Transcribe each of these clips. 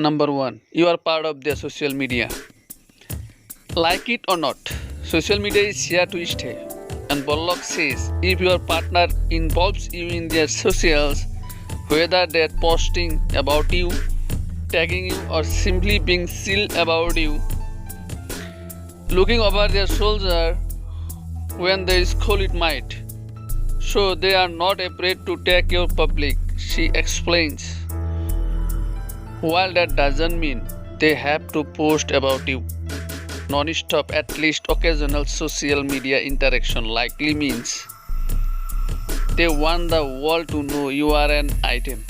Number 1. You are part of their social media. Like it or not, social media is here to stay. And Bollock says if your partner involves you in their socials, whether they're posting about you, tagging you, or simply being chill about you, looking over their shoulder when they scroll it might. So they are not afraid to take your public, she explains. While that doesn't mean they have to post about you non-stop, at least occasional social media interaction likely means they want the world to know you are an item,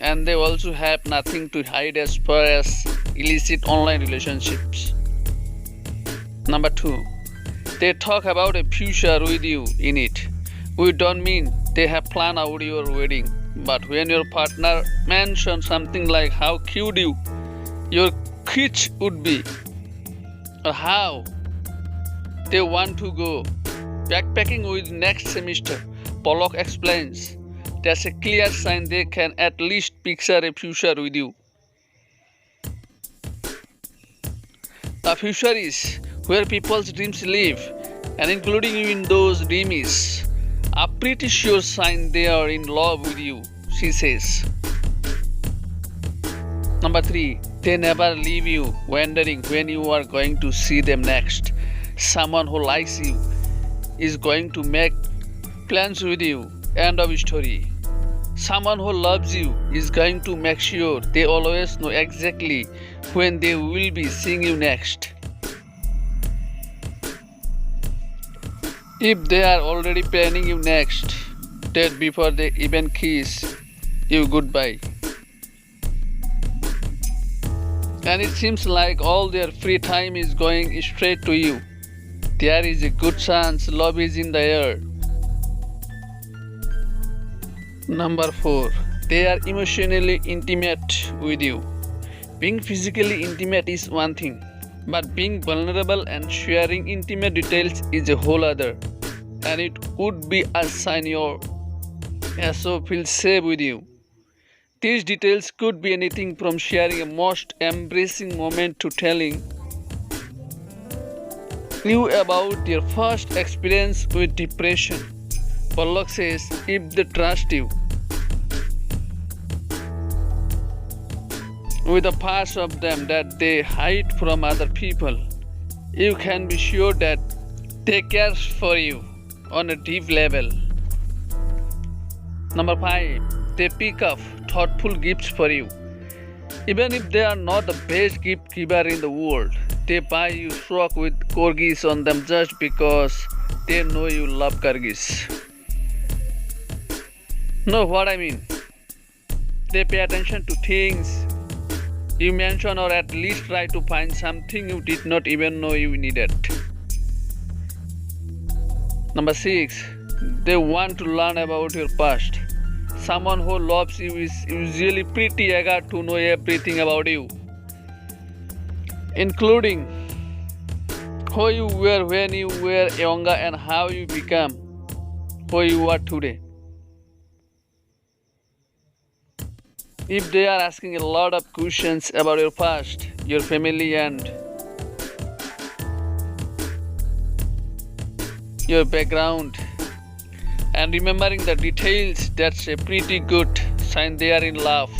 and they also have nothing to hide as far as illicit online relationships. Number 2. They talk about a future with you in it. We don't mean they have planned out your wedding, but when your partner mentions something like how cute your kids would be, or how they want to go backpacking with next semester, Pollock explains that's a clear sign they can at least picture a future with you. A future is where people's dreams live, and including you in those dreams is a pretty sure sign they are in love with you, she says. Number 3. They never leave you wondering when you are going to see them next. Someone who likes you is going to make plans with you. End of story. Someone who loves you is going to make sure they always know exactly when they will be seeing you next. If they are already planning you next date before they even kiss you goodbye. And it seems like all their free time is going straight to you, there is a good chance love is in the air. Number 4. They are emotionally intimate with you. Being physically intimate is one thing, but being vulnerable and sharing intimate details is a whole other. And it would be a sign your SO feels safe with you. These details could be anything from sharing a most embracing moment to telling you about your first experience with depression. Pollock says if they trust you with the parts of them that they hide from other people, you can be sure that they care for you on a deep level. Number 5. They pick up thoughtful gifts for you. Even if they are not the best gift giver in the world, they buy you sock with corgis on them just because they know you love corgis. Know what I mean? They pay attention to things you mention, or at least try to find something you did not even know you needed. Number 6. They want to learn about your past. Someone who loves you is usually pretty eager to know everything about you, including who you were when you were younger and how you became who you are today. If they are asking a lot of questions about your past, your family, and your background, and remembering the details, that's a pretty good sign they are in love.